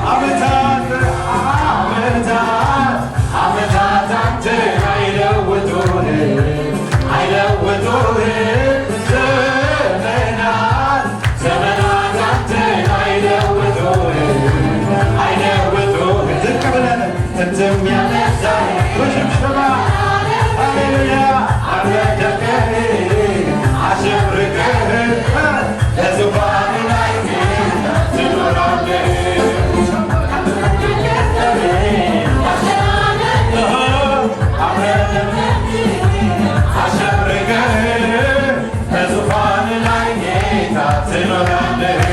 ዓመታት ዓመታት ዓመታት አንተን አይለውጡህም አይለውጡህም ዘመናት ዘመናት አንተን አይለውጡህም አይለውጡህም ዝቅ ብለን ትምትም ያለ ዛሬ በሽብሸባ ሃሌሉያ አረደቀህ አሸብርቀህ ለዙፋን ላይ ትኖራለህ አሸብርቀህ ለዙፋን ላይ ጌታ ትኖራለህ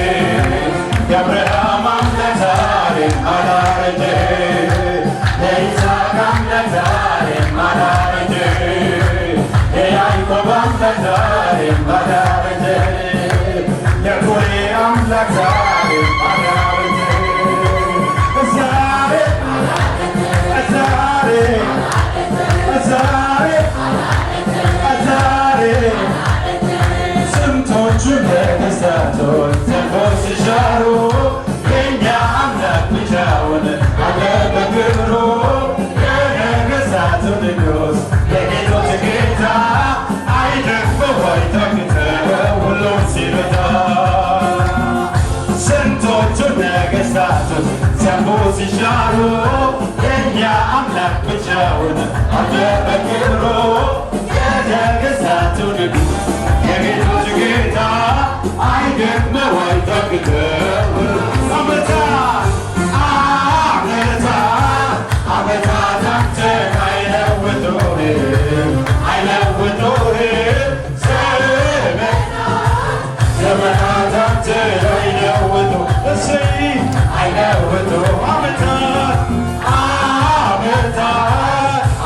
የአብርሃም አምላክ ዛሬም አላረጀም የይስሐቅ አምላክ ዛሬም አላረጀም የያዕቆብ አምላክ ዛሬም አላረጀም የኮሬ አምላክ ዛሬም አላረጀም ዛሬ ዛሬ ዛሬ ዛሬ ስንቶቹ ነገሥታቶች ዘንበው ሲሻሩ የእኛ አምላክ ብቻውን አለ በክብሩ የነገሥታቱ ንጉሥ የጌቶች ጌታ አይደክመው አይታክተው ሁሉን ሲረዳ ስንቶቹ ነገሥታቶች ዘንበው ሲሻሩ የእኛ አምላክ ብቻውን አለ በክብሩ የነገሥታቱ ንጉሥ የጌቶች ጌታ አይደክመው አይታክተው ዓመታት ዓመታት ዓመታት አንተን አይለውጡህም አይለውጡህም ዘመናት አንተን አይለውጡህም እሰይ አይለውጡህም ዓመታት ዓመታት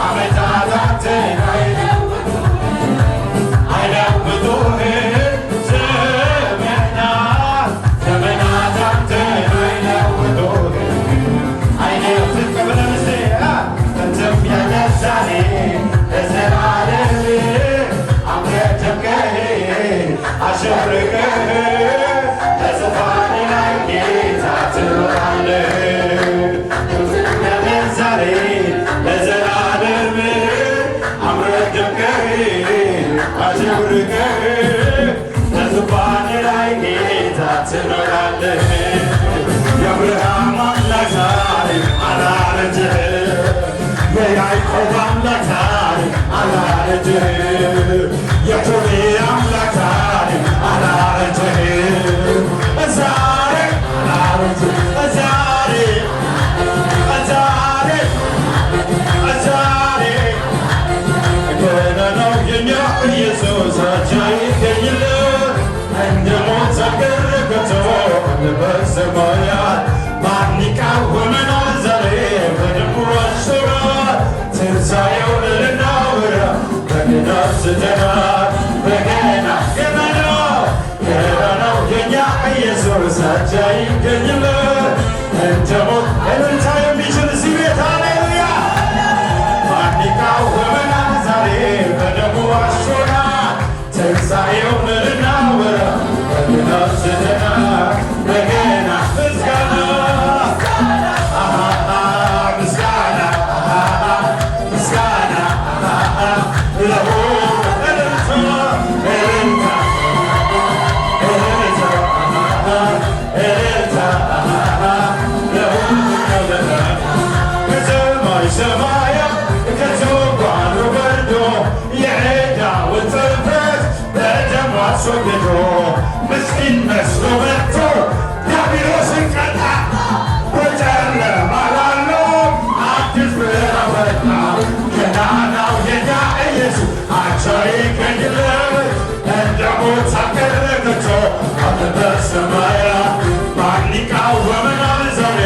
ዓመታት አንተን አሸብርቀህ ለዙፋን ላይ ጌታ ትኖራለህ ዛሬ ለዘላለም አምረህ ደምቀህ አሸብርቀህ ለዙፋን ላይ ጌታ ትኖራለህ የአብርሃም አምላክ ዛሬም አላረጀም የያዕቆብ አምላክ ዛሬም አላረጀም የኮሬ አምላክ ዛሬም አላረጀም ዛሬ አላረጀም ዛሬ ዛሬ ዛሬ ገና ነው የኛ ኢየሱስ አቻ ይገኝለት እንደ ሞት አገረገቶ በሰማያት ማን ይቃወመናል ዛሬ በደሙ አሸናል ትንሣኤውን ልናወራ በገና ስተናል በገና ገና ነው የኛ ኢየሱስ አቻ ይገኝለት እንደ ሞት እልልታ የሚችል እዚህ ቤት ሃሌሉያ ማን ይቃወመናል ዛሬ በደሙ አሸናል ትንሣኤውን ልናወራ በገና ስተናል በገና ምስጋና ምስጋና ምስጋና ለሆነ እልልታ እልልታ እልልታ ለሆነ ከሰማይ ሰማያት ከዙፋኑ ወርዶ የዕዳውን ጽሕፈት በደሙ አስወግዶ ምስኪን መስሎ መጥቶ ዲያብሎስን ቀጣ በጨለማ ላለው አዲስ ብርሃን ወጣ ገናናው የኛ ኢየሱስ አቻ ይገኝለት እንደ ሞት አገረገቶ አለ በሰማያት ማን ይቃወመናል ዛሬ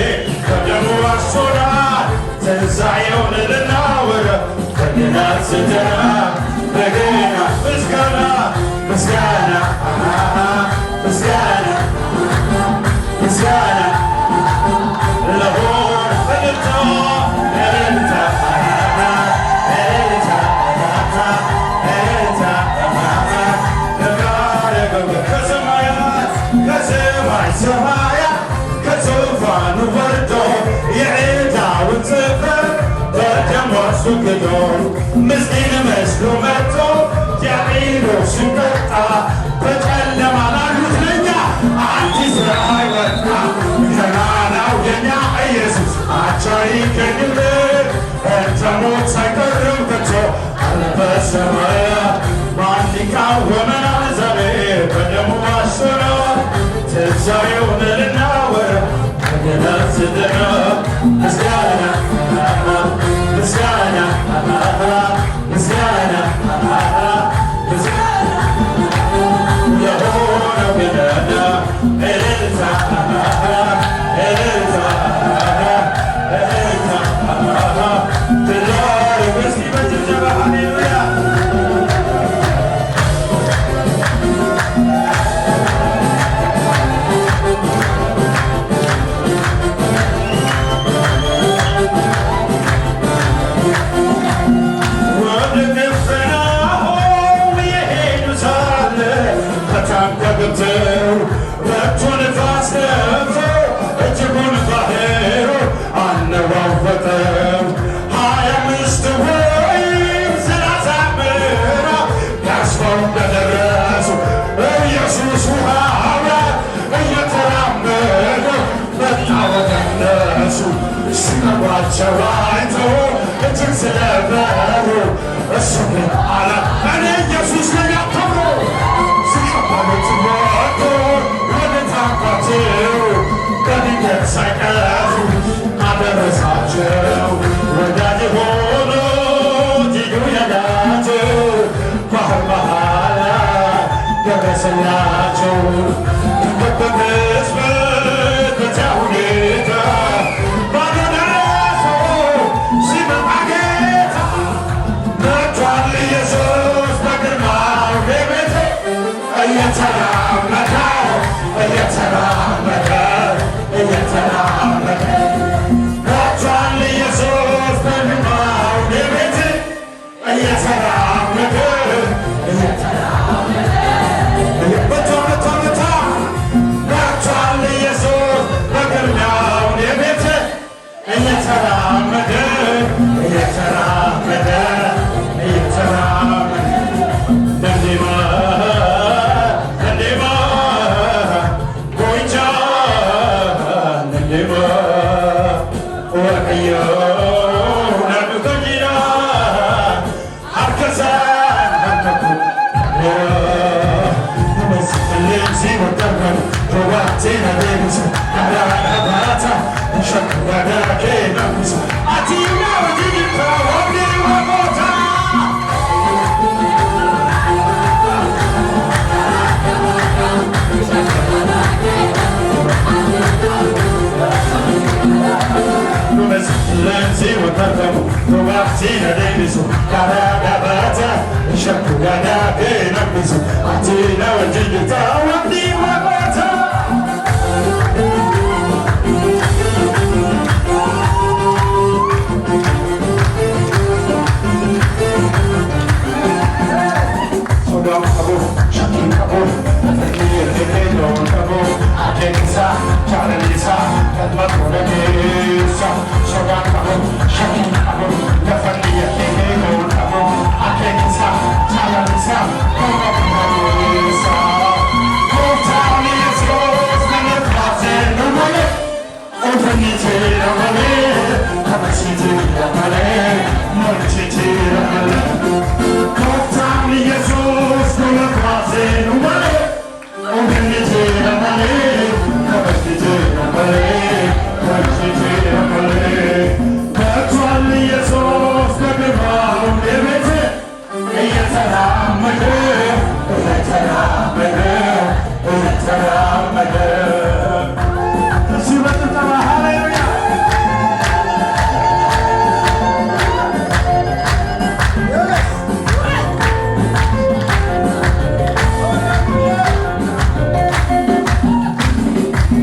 በደሙ አስሮናል ትንሣኤውን ልናወራ በገና ስተናል በገና ምስጋና ምስጋና ምስጋና ምስጋና ለሆነ እልልታ እልልታ እልልታ እልልታ ከሰማይ ሰማያት ከዙፋኑ ወርዶ ሲኖር ምስኪን መስሎ መጥቶ ዲያብሎስን ቀጣ። በጨለማ ላሉት ለኛ አዲስ ፀሐይ ወጣ። ገናናው የኛ ኢየሱስ አቻ ይገኝልን። እንተ ሞት ሳይቀርም ከቶ በሰማያት ማን ሊቃወመናል? ዛሬ በደሙ አስሮናል። ትንሣኤውን ልናወራ በገናት ስደራ ምስጋና ምስጋና ምስጋና የሆነው ገናና እልልታ እልልታ እልልታ ትዳር እስኪ በጭብጨባ ሃሌሉያ ገብተው ረቱን ንፋስ ነፍተው እጅጉን ባህሩ አነዋወጠው። 25 ወይም 30 ምዕራፍ ተስፋው እንደደረሱ ኢየሱስ ውሃው ላይ እየተራመደ መጣ ወደ እነሱ። ሲመሯቸው አይቶ እጅግ ስለፈሩ እሱ ግን አለ እኔ ኢየሱስ ነኝ አትፍሩ። በድንገት ሳይቀሩ አደረሳቸው። ወዳጅ ሆኖ እጅጉ የላቸው ባህር መሃል ደረሰላቸው። በቅጽበት በዚያ ሁኔታ ባዶ ደረሰው። ሲመጣ ጌታ መጥቷል ኢየሱስ በግርማው ቤቴ እየተራመደ እየተራመደ እየተራመደ መጥቷል ኢየሱስ በግርማው ቤቴ እየተራመደ እየተራመደ መጥቷል ኢየሱስ በግርማው ቤቴ እየተራመደ እየተራመደ እየተራመደ ደንዴማ ደንዴማ ጎይቻ ደንዴማ ወርቅዮ ነብቶጂራ አርከሳ ነብተኩ መስፍልን ሲወጠመን ቶባቴና ደብስ አራራባታ ሸክዋዳኬ ነብስ አቲና ወጂታ ወግዴ ወቦታ Lenzi watamu Tuwatina debisu Karada bata Shaku gada kena bisu Atina wajidita Wabdi wabata Sodam kabu Shakin kabu Atakir kebelon kabu Akenisa Charalisa Kadmat Kodakisa Sodam kabu Shakin kabu Kafandiya kebelon kabu Akenisa Charalisa Kadmat Kodakisa Kotani Yesos Nanet Bazen Numale Otanite Ramale Kapasite Ramale Nolchite Ramale Kotani Yesos Nanet Bazen Numale Otanite Ramale Kapasite Ramale Nolchite Ramale Kotani Yesos Naget Bazen እየተራመደ እየተራመደ እየተራመደ እሱ በጭብጨባ ሃሌሉያ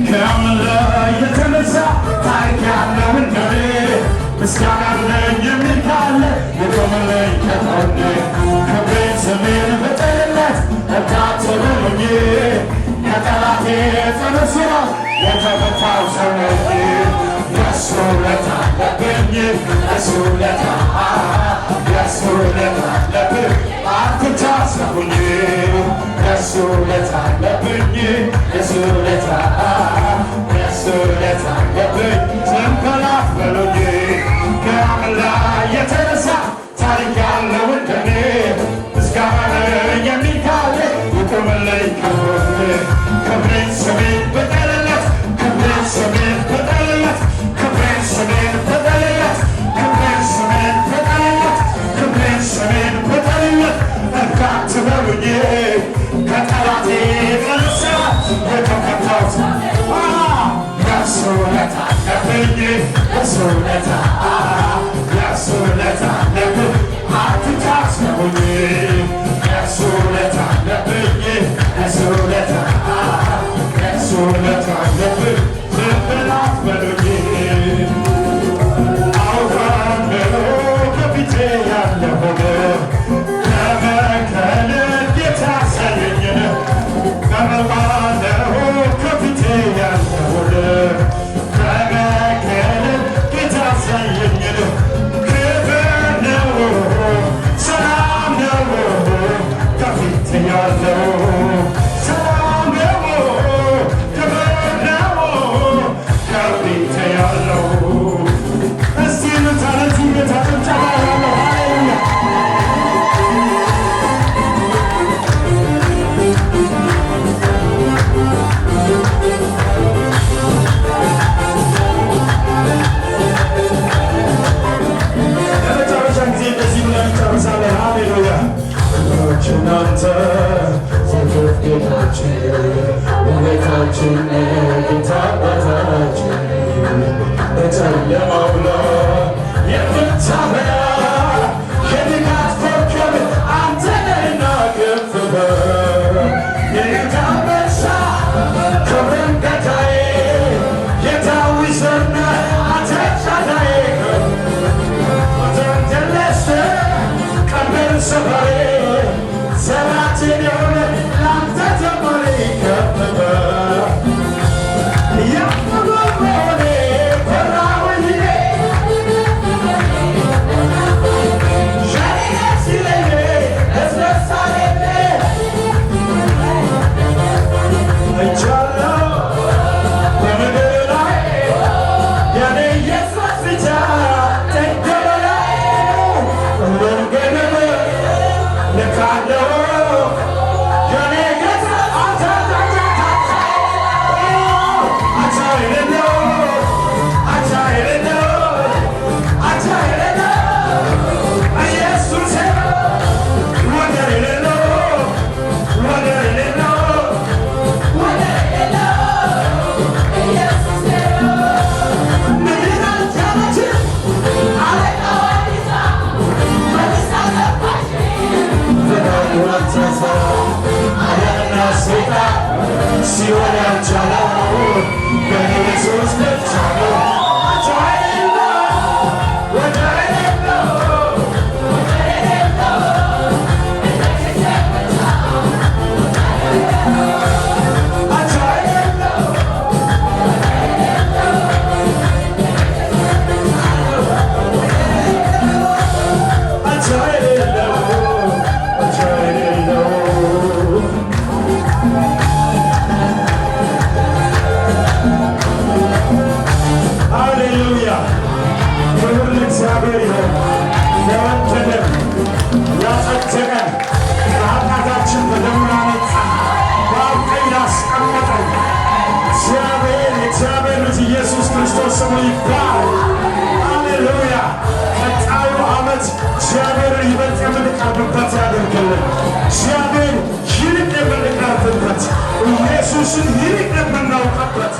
ከአምላክ የተነሳ ታሪክ ያለው እንደኔ ምስጋና አለኝ የሚል ካለ የቆመልኝ ከጎኔ ክብሬን ስሜን በጤንነት እርዳታ ሆኖኝ ከጠላቴ የተነሳ የተፈታው ሰው ነኝ። የእሱ ውለታ አለብኝ የእሱ ውለታ ውለታ አለብህ አትታሰቡኝ የሱ ውለታ አለብኝ የሱ ውለታ የሱ ውለታ አለብኝ ተንከላፈሉኝ ከአምላክ የተነሳ ታሪክ ያለው እንደኔ ምስጋና የሚል ካለ ይቁምልኝ ክብሬን ስሜን በጠለለት ክብሬን ስሜን በጠለለት ክብሬን ስሜን በጠለለት ክብሬን ስሜን በጠለለት ክብሬን ስሜን በጠለለት እርካት በሉኝ ከጠላቴ የተነሳ የተከታሁት የሱ ውለታ አለብኝ የሱ ውለታ የሱ ውለታ አለብኝ አትታሰቡኝ የሱ ውለታ አለብኝ የሱ ውለታ የሱ ውለታ አለብኝ ዝም ብላ አትበሉኝ አውቃለሁ ከፊቴ ያለውን ከመከለል ጌታ ያሳየኝን አውቃለሁ ከፊቴ ያለውን ከመከለል ጌታ ያሳየኝን ክብር ነው ሰላም ነው ከፊቴ ያለው ሰላም ነው ክብር ነው ከፊቴ ያለው እስቲ ምታለት ጌታ ጭብጨባ ያለው ሃሌሉያ ለመጨረሻ ጊዜ እንደዚህ ብለን እንጨርሳለን። ሃሌሉያ እናንተ የክፍ ጌታችን ውበታችን ጌታ አባታችን በጨለማው ላይ የምታበራ የንጋት ኮከብ አንተ ነህና ከፍ በል የጌታ አንበሳ ክብርን ገታዬ የዳዊት ዘር ነህ አንተ ኤልሻዳይ አንተን ተነስተህ ቀንበር ሰባሬ ዘራችን የሆነ ለአንተ ዘማሪ ከፍ በል ያመመሆኔ ፈራሁኝ ዛሬ ደስ ይለኝ ደስ አለኝ አይቻለሁ በምድር ላይ የኔ ኢየሱስ ብቻ ተንከበላይ መንገድ ልካለው የኔ ጌታ አንተ አቻ የሌለው አቻ የሌለው አቻ የሌለው ኢየሱስ ወደር የሌለው ወደር የሌለው ወደር የሌለው ኢየሱስ ምድር አልቻለችም አለቃዋዲሳ መልሳ ገባች ፍዳውራተሰ አለና ሰይጣን ሲሆን ያልቻለው በኢየሱስ ብቻ ነው አቻ የሌለው ወደር የሌለው ወደር የሌለው አቻ የሌለው አቻ የሌለው አቻ የሌለው ሃሌሉያ ክብር ለእግዚአብሔር ይሁን። የወደደን ያጸደቀን ከኃጢአታችን በደሙ ያነጻን በአብ ቀኝ ያስቀመጠን እግዚአብሔር የእግዚአብሔር ልጅ ኢየሱስ ክርስቶስ ስሙ ይባረክ። ሃሌሉያ ቀጣዩ ዓመት እግዚአብሔርን ይበልጥ የምንቀርብበት ያደርግልን። እግዚአብሔር ይልቅ የምንቀርብበት ኢየሱስን ይልቅ የምናውቅበት